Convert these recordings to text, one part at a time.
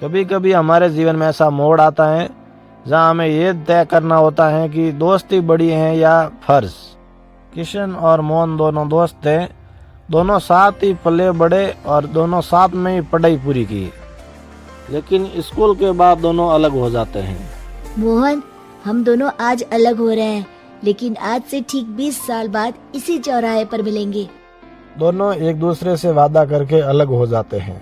कभी कभी हमारे जीवन में ऐसा मोड़ आता है जहाँ हमें ये तय करना होता है कि दोस्ती बड़ी है या फर्ज। किशन और मोहन दोनों दोस्त थे, दोनों साथ ही पले बड़े और दोनों साथ में ही पढ़ाई पूरी की। लेकिन स्कूल के बाद दोनों अलग हो जाते हैं। मोहन, हम दोनों आज अलग हो रहे हैं, लेकिन आज से ठीक 20 साल बाद इसी चौराहे पर मिलेंगे। दोनों एक दूसरे से वादा करके अलग हो जाते हैं।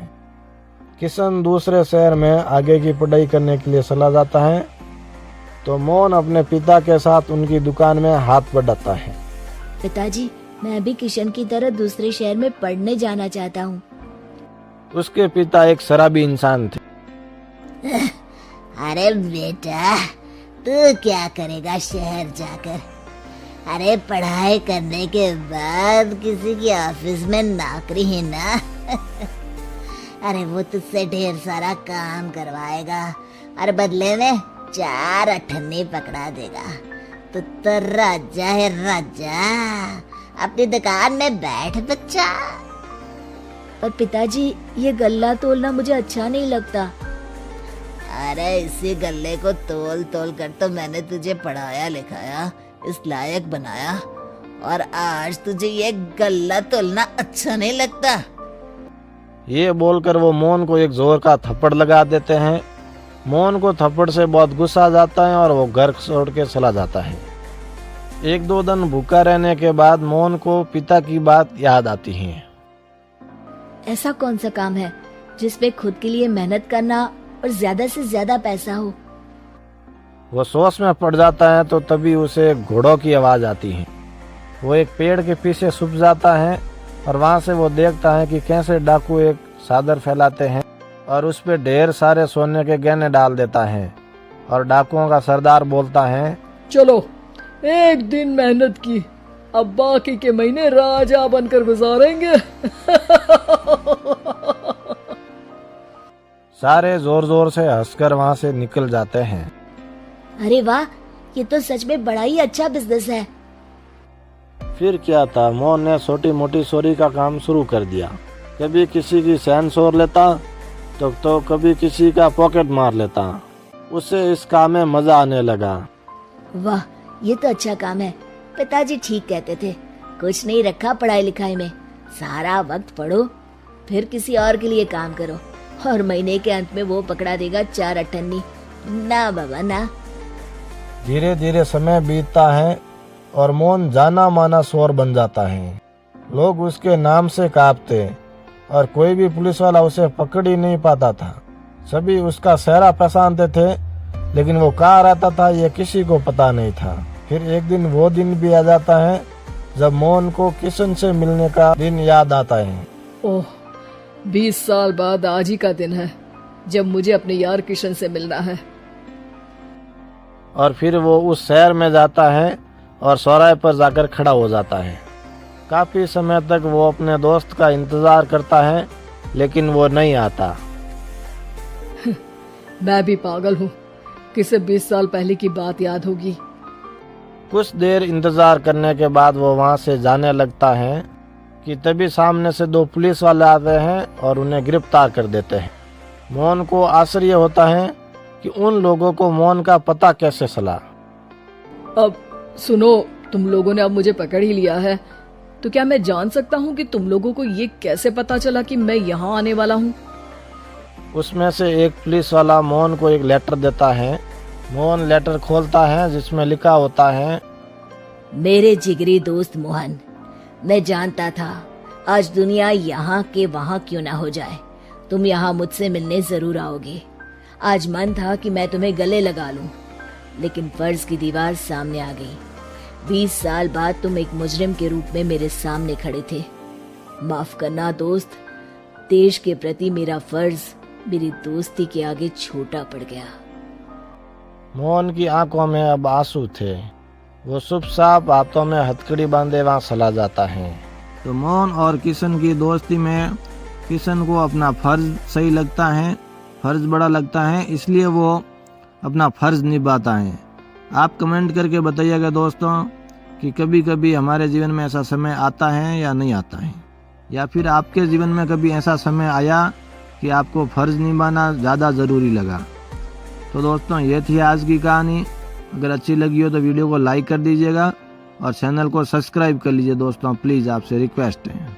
किशन दूसरे शहर में आगे की पढ़ाई करने के लिए चला जाता है, तो मोहन अपने पिता के साथ उनकी दुकान में हाथ बढ़ाता है। पिताजी, मैं भी किशन की तरह दूसरे शहर में पढ़ने जाना चाहता हूँ। उसके पिता एक शराबी इंसान थे। अरे बेटा, तू क्या करेगा शहर जाकर? अरे पढ़ाई करने के बाद किसी की ऑफिस में नौकरी है ना। अरे वो तुझसे ढेर सारा काम करवाएगा और बदले में 4 अठन्नी पकड़ा देगा। तो राजा है राजा, अपनी दुकान में बैठ बच्चा। पर पिताजी, ये गल्ला तोलना मुझे अच्छा नहीं लगता। अरे इसी गल्ले को तोल तोल कर तो मैंने तुझे पढ़ाया लिखाया, इस लायक बनाया, और आज तुझे ये गल्ला तोलना अच्छा नहीं लगता। ये बोलकर वो मोहन को एक जोर का थप्पड़ लगा देते हैं। मोहन को थप्पड़ से बहुत गुस्सा आ जाता है और वो घर छोड़ के चला जाता है। 1-2 दिन भूखा रहने के बाद मोहन को पिता की बात याद आती है। ऐसा कौन सा काम है जिसपे खुद के लिए मेहनत करना और ज्यादा से ज्यादा पैसा हो? वो सोच में पड़ जाता है तो तभी उसे घोड़ों की आवाज आती है। वो एक पेड़ के पीछे छुप जाता है और वहाँ से वो देखता है कि कैसे डाकू एक चादर फैलाते हैं और उस पे ढेर सारे सोने के गहने डाल देता है। और डाकुओं का सरदार बोलता है, चलो एक दिन मेहनत की, अब बाकी के महीने राजा बनकर गुजारेंगे। सारे जोर जोर से हंसकर वहाँ से निकल जाते हैं। अरे वाह, ये तो सच में बड़ा ही अच्छा बिजनेस है। फिर क्या था, मोहन ने छोटी मोटी चोरी का काम शुरू कर दिया। कभी किसी की चैन चोर लेता तो कभी किसी का पॉकेट मार लेता। उसे इस काम में मजा आने लगा। वाह, ये तो अच्छा काम है। पिताजी ठीक कहते थे, कुछ नहीं रखा पढ़ाई लिखाई में, सारा वक्त पढ़ो, फिर किसी और के लिए काम करो, और महीने के अंत में वो पकड़ा देगा 4 अठन्नी। ना बाबा ना। धीरे धीरे समय बीतता है और मोहन जाना माना चोर बन जाता है। लोग उसके नाम से कांपते और कोई भी पुलिस वाला उसे पकड़ ही नहीं पाता था। सभी उसका चेहरा पहचानते थे, लेकिन वो कहाँ रहता था ये किसी को पता नहीं था। फिर एक दिन वो दिन भी आ जाता है जब मोहन को किशन से मिलने का दिन याद आता है। ओह, 20 साल बाद आज ही का दिन है जब मुझे अपने यार किशन से मिलना है। और फिर वो उस शहर में जाता है और चौराहे पर जाकर खड़ा हो जाता है। काफी समय तक वो अपने दोस्त का इंतजार करता है, लेकिन वो नहीं आता। मैं भी पागल हूँ, किसे 20 साल पहले की बात याद होगी। कुछ देर इंतजार करने के बाद वो वहाँ से जाने लगता है कि तभी सामने से 2 पुलिस वाले आते हैं और उन्हें गिरफ्तार कर देते हैं। मोहन को आश्चर्य होता है कि उन लोगों को मोहन का पता कैसे चला। अब सुनो, तुम लोगों ने अब मुझे पकड़ ही लिया है, तो क्या मैं जान सकता हूँ कि तुम लोगों को ये कैसे पता चला कि मैं यहाँ आने वाला हूँ? उसमें से एक पुलिस वाला मोहन को एक लेटर देता है। मोहन लेटर खोलता है जिसमें लिखा होता है, मेरे जिगरी दोस्त मोहन, मैं जानता था आज दुनिया यहाँ के वहाँ क्यों ना हो जाए, तुम यहाँ मुझसे मिलने जरूर आओगे। आज मन था कि मैं तुम्हें गले लगा लूं, लेकिन फर्ज की दीवार सामने आ गई। 20 साल बाद तुम एक मुजरिम के रूप में मेरे सामने खड़े थे। माफ करना दोस्त, देश के प्रति मेरा फर्ज मेरी दोस्ती के आगे छोटा पड़ गया। मोहन की आंखों में अब आंसू थे। वो चुपचाप हाथों में हथकड़ी बांधे वहाँ चला जाता है। तो मोहन और किशन की दोस्ती में किशन को अपना फर्ज सही लगता है, फर्ज बड़ा लगता है, इसलिए वो अपना फर्ज निभाता है। आप कमेंट करके बताइएगा दोस्तों कि कभी कभी हमारे जीवन में ऐसा समय आता है या नहीं आता है, या फिर आपके जीवन में कभी ऐसा समय आया कि आपको फ़र्ज़ निभाना ज़्यादा ज़रूरी लगा। तो दोस्तों ये थी आज की कहानी। अगर अच्छी लगी हो तो वीडियो को लाइक कर दीजिएगा और चैनल को सब्सक्राइब कर लीजिए दोस्तों, प्लीज़ आपसे रिक्वेस्ट है।